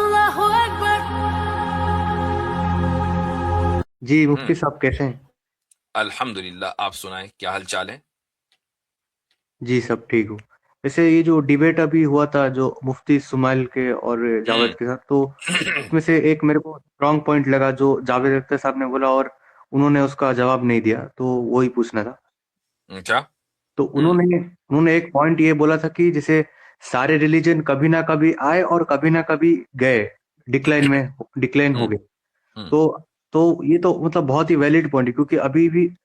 Allahu Akbar. جی مفتی صاحب کیسے ہیں؟ الحمدللہ، آپ سنائیں کیا حال چال ہے؟ جی سب ٹھیک ہوں. ویسے یہ جو ڈیبیٹ ابھی ہوا تھا جو مفتی سمائل کے اور جاوید کے ساتھ، تو اس میں سے ایک میرے کو اسٹرانگ پوائنٹ لگا جو جاوید اختر صاحب نے بولا اور انہوں نے اس کا جواب نہیں دیا، تو وہی پوچھنا تھا. اچھا. تو انہوں نے ایک پوائنٹ یہ بولا تھا کہ جیسے سارے ریلیجن کبھی نہ کبھی آئے اور کبھی نہ کبھی گئے، ڈکلائن ہو گئے. تو تو یہ تو مطلب بہت ہی ویلڈ پوائنٹ ہے، کیونکہ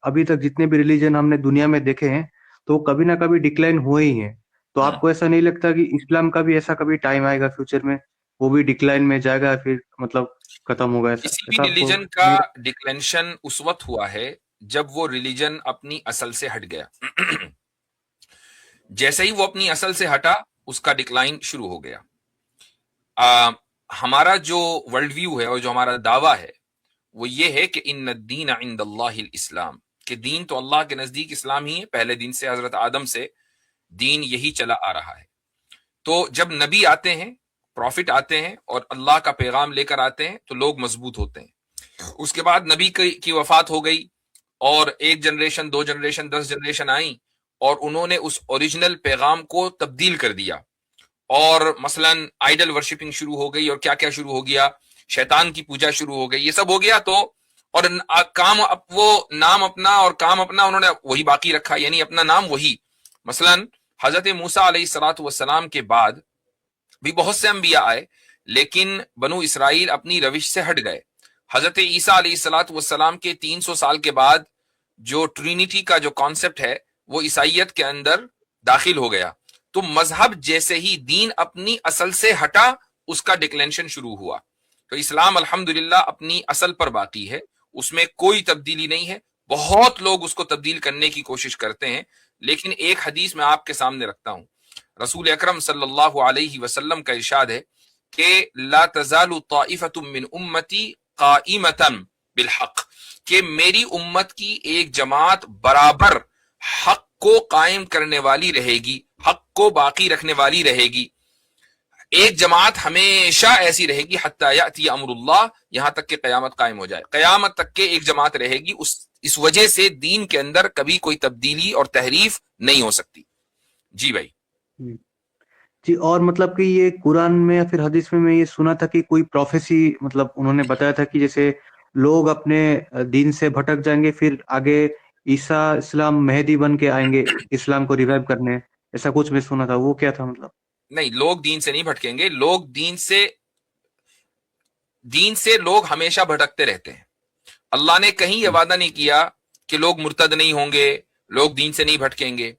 ابھی تک جتنے بھی ریلیجن ہم نے دنیا میں دیکھے ہیں تو کبھی نہ کبھی ڈکلائن ہوئے ہی ہیں. تو آپ کو ایسا نہیں لگتا کہ اسلام کا بھی ایسا کبھی ٹائم آئے گا فیوچر میں، وہ بھی ڈکلائن میں جائے گا، پھر مطلب ختم ہوگا؟ ایسا کسی بھی ایسا آپ کو ریلیجن کا نہیں؟ ڈکلینشن اس وقت ہوا ہے جب وہ ریلیجن اپنی اصل سے ہٹ گیا. جیسے ہی وہ اپنی اصل سے ہٹا، اس کا ڈکلائن شروع ہو گیا. ہمارا جو ورلڈ ویو ہے اور جو ہمارا دعویٰ ہے وہ یہ ہے کہ ان الدین عند اللہ الاسلام، کہ دین تو اللہ کے نزدیک اسلام ہی ہے. پہلے دن سے، حضرت آدم سے دین یہی چلا آ رہا ہے. تو جب نبی آتے ہیں، پروفٹ آتے ہیں اور اللہ کا پیغام لے کر آتے ہیں تو لوگ مضبوط ہوتے ہیں. اس کے بعد نبی کی وفات ہو گئی اور ایک جنریشن، 2 جنریشن، 10 جنریشن آئیں اور انہوں نے اس اوریجنل پیغام کو تبدیل کر دیا. اور مثلا آئیڈل ورشپنگ شروع ہو گئی، اور کیا کیا شروع ہو گیا، شیطان کی پوجا شروع ہو گئی، یہ سب ہو گیا. تو اور کام وہ نام اپنا اور کام اپنا انہوں نے وہی باقی رکھا، یعنی اپنا نام وہی. مثلا حضرت موسیٰ علیہ الصلوۃ والسلام کے بعد بھی بہت سے انبیاء آئے، لیکن بنو اسرائیل اپنی روش سے ہٹ گئے. حضرت عیسیٰ علیہ الصلوۃ والسلام کے 300 سال کے بعد جو ٹرینیٹی کا جو کانسیپٹ ہے وہ عیسائیت کے اندر داخل ہو گیا. تو مذہب جیسے ہی دین اپنی اصل سے ہٹا، اس کا ڈکلینشن شروع ہوا. تو اسلام الحمدللہ اپنی اصل پر باقی ہے، اس میں کوئی تبدیلی نہیں ہے. بہت لوگ اس کو تبدیل کرنے کی کوشش کرتے ہیں، لیکن ایک حدیث میں آپ کے سامنے رکھتا ہوں. رسول اکرم صلی اللہ علیہ وسلم کا ارشاد ہے کہ لا تزال طائفۃ من امتی قائمۃ بالحق، کہ میری امت کی ایک جماعت برابر حق کو قائم کرنے والی رہے گی، حق کو باقی رکھنے والی رہے گی. ایک جماعت ہمیشہ ایسی رہے گی حتی یأتی امر اللہ، یہاں تک کہ قیامت قائم ہو جائے. قیامت تک کے ایک جماعت رہے گی. اس وجہ سے دین کے اندر کبھی کوئی تبدیلی اور تحریف نہیں ہو سکتی. جی بھائی. جی، اور مطلب کہ یہ قرآن میں یا پھر حدیث میں یہ سنا تھا کہ کوئی پروفیسی، مطلب انہوں نے بتایا تھا کہ جیسے لوگ اپنے دین سے بھٹک جائیں گے، پھر آگے عیسیٰ اسلام مہدی بن کے آئیں گے اسلام کو ریوائیو کرنے، ایسا کچھ میں سنا تھا. وہ کیا تھا مطلب؟ نہیں، لوگ دین سے نہیں بھٹکیں گے. لوگ دین سے لوگ ہمیشہ بھٹکتے رہتے ہیں. اللہ نے کہیں یہ وعدہ نہیں کیا کہ لوگ مرتد نہیں ہوں گے، لوگ دین سے نہیں بھٹکیں گے.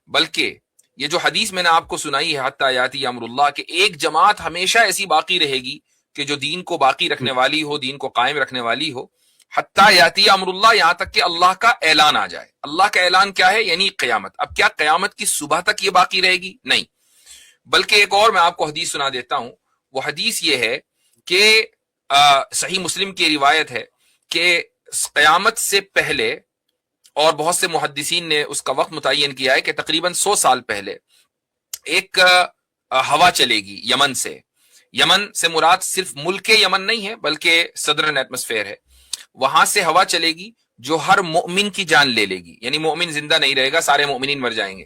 بلکہ یہ جو حدیث میں نے آپ کو سنائی ہے حتی یاتی امر اللہ، کہ ایک جماعت ہمیشہ ایسی باقی رہے گی کہ جو دین کو باقی رکھنے والی ہو، دین کو قائم رکھنے والی ہو. حتی یاتی امر اللہ، یہاں تک کہ اللہ کا اعلان آ جائے. اللہ کا اعلان کیا ہے؟ یعنی قیامت. اب کیا قیامت کی صبح تک یہ باقی رہے گی؟ نہیں، بلکہ ایک اور میں آپ کو حدیث سنا دیتا ہوں. وہ حدیث یہ ہے کہ صحیح مسلم کی روایت ہے کہ قیامت سے پہلے، اور بہت سے محدثین نے اس کا وقت متعین کیا ہے کہ تقریباً 100 سال پہلے ایک ہوا چلے گی یمن سے. یمن سے مراد صرف ملک یمن نہیں ہے بلکہ صدرن ایٹماسفیئر ہے. وہاں سے ہوا چلے گی جو ہر مومن کی جان لے لے گی، یعنی مومن زندہ نہیں رہے گا، سارے مومنین مر جائیں گے.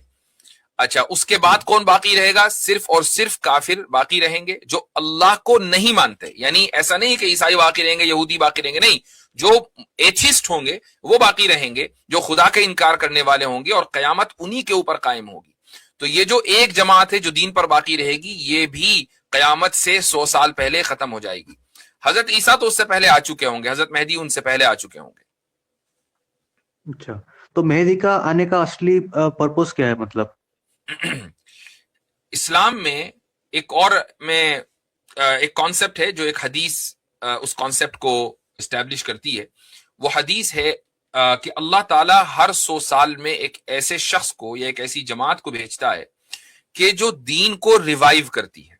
اچھا، اس کے بعد کون باقی رہے گا؟ صرف اور صرف کافر باقی رہیں گے جو اللہ کو نہیں مانتے. یعنی ایسا نہیں کہ عیسائی باقی رہیں گے، یہودی باقی رہیں گے، نہیں، جو ایتھیسٹ ہوں گے وہ باقی رہیں گے، جو خدا کا انکار کرنے والے ہوں گے، اور قیامت انہی کے اوپر قائم ہوگی. تو یہ جو ایک جماعت ہے جو دین پر باقی رہے گی، یہ بھی قیامت سے 100 سال پہلے ختم ہو جائے گی. حضرت عیسیٰ تو اس سے پہلے آ چکے ہوں گے، حضرت مہدی ان سے پہلے آ چکے ہوں گے. اچھا، تو مہدی کا آنے کا اصلی پرپوز کیا ہے مطلب؟ اسلام میں ایک کانسیپٹ ہے جو ایک حدیث اس کانسیپٹ کو اسٹیبلش کرتی ہے. وہ حدیث ہے کہ اللہ تعالیٰ ہر 100 سال میں ایک ایسے شخص کو یا ایک ایسی جماعت کو بھیجتا ہے کہ جو دین کو ریوائیو کرتی ہے.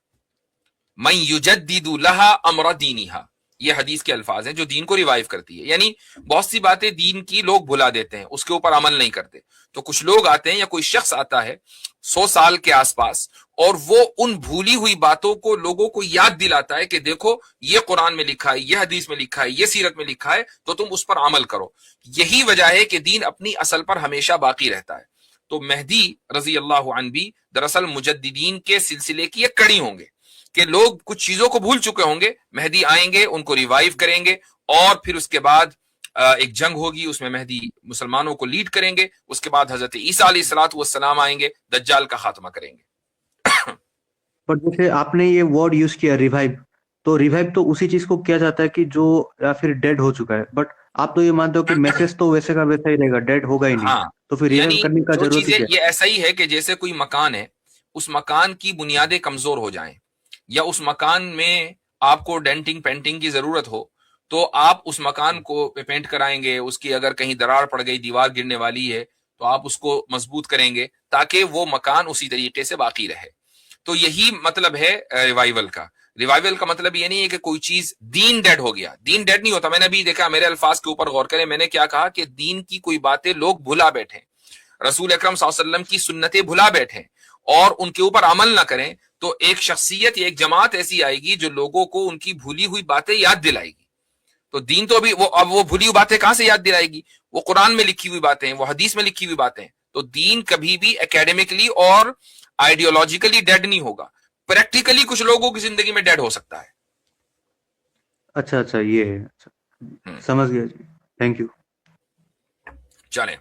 من یجدد لہا امر دینہا، یہ حدیث کے الفاظ ہیں جو دین کو ریوائیو کرتی ہے. یعنی بہت سی باتیں دین کی لوگ بھلا دیتے ہیں، اس کے اوپر عمل نہیں کرتے. تو کچھ لوگ آتے ہیں یا کوئی شخص آتا ہے 100 سال کے آس پاس، اور وہ ان بھولی ہوئی باتوں کو لوگوں کو یاد دلاتا ہے کہ دیکھو یہ قرآن میں لکھا ہے، یہ حدیث میں لکھا ہے، یہ سیرت میں لکھا ہے، تو تم اس پر عمل کرو. یہی وجہ ہے کہ دین اپنی اصل پر ہمیشہ باقی رہتا ہے. تو مہدی رضی اللہ عنہ بھی دراصل مجددین کے سلسلے کی ایک کڑی ہوں گے کہ لوگ کچھ چیزوں کو بھول چکے ہوں گے، مہدی آئیں گے، ان کو ریوائیو کریں گے، اور پھر اس کے بعد ایک جنگ ہوگی، اس میں مہدی مسلمانوں کو لیڈ کریں گے. اس کے بعد حضرت عیسیٰ علیہ الصلوۃ والسلام آئیں گے، دجال کا خاتمہ کریں گے. پر جیسے آپ نے یہ ورڈ یوز کیا ریوائو، تو ریوائو تو اسی چیز کو کیا جاتا ہے کہ جو یا پھر ڈیڈ ہو چکا ہے، بٹ آپ تو یہ مانتے ہو کہ میسج تو ویسے کا ویسا ہی رہے گا، ڈیڈ ہوگا ہی نہیں، ہاں، تو پھر ریوائو یعنی کرنے کا جو ضرورت ہی چیزیں کیا؟ یہ ایسا ہی ہے کہ جیسے کوئی مکان ہے، اس مکان کی بنیادیں کمزور ہو جائیں یا اس مکان میں آپ کو ڈینٹنگ پینٹنگ کی ضرورت ہو، تو آپ اس مکان کو پینٹ کرائیں گے. اس کی اگر کہیں دراڑ پڑ گئی، دیوار گرنے والی ہے، تو آپ اس کو مضبوط کریں گے تاکہ وہ مکان اسی طریقے سے باقی رہے. تو یہی مطلب ہے ریوائول کا. ریوائول کا مطلب یہ نہیں ہے کہ کوئی چیز دین ڈیڈ ہو گیا، دین ڈیڈ نہیں ہوتا. میں نے ابھی دیکھا، میرے الفاظ کے اوپر غور کریں، میں نے کیا کہا کہ دین کی کوئی باتیں لوگ بھلا بیٹھیں، رسول اکرم صلی اللہ علیہ وسلم کی سنتیں بھلا بیٹھیں اور ان کے اوپر عمل نہ کریں، تو ایک شخصیت یا ایک جماعت ایسی آئے گی جو لوگوں کو ان کی بھولی ہوئی باتیں یاد دلائے گی. تو دین تو اب وہ بھولی ہوئی باتیں کہاں سے یاد دلائے گی؟ وہ قرآن میں لکھی ہوئی باتیں ہیں، وہ حدیث میں لکھی ہوئی باتیں ہیں. تو دین کبھی بھی اکیڈیمکلی اور آئیڈیولوجیکلی ڈیڈ نہیں ہوگا. پریکٹیکلی کچھ لوگوں کی زندگی میں ڈیڈ ہو سکتا ہے. اچھا، یہ ہے، اچھا، سمجھ گیا جی، تھینک یو. چلیں.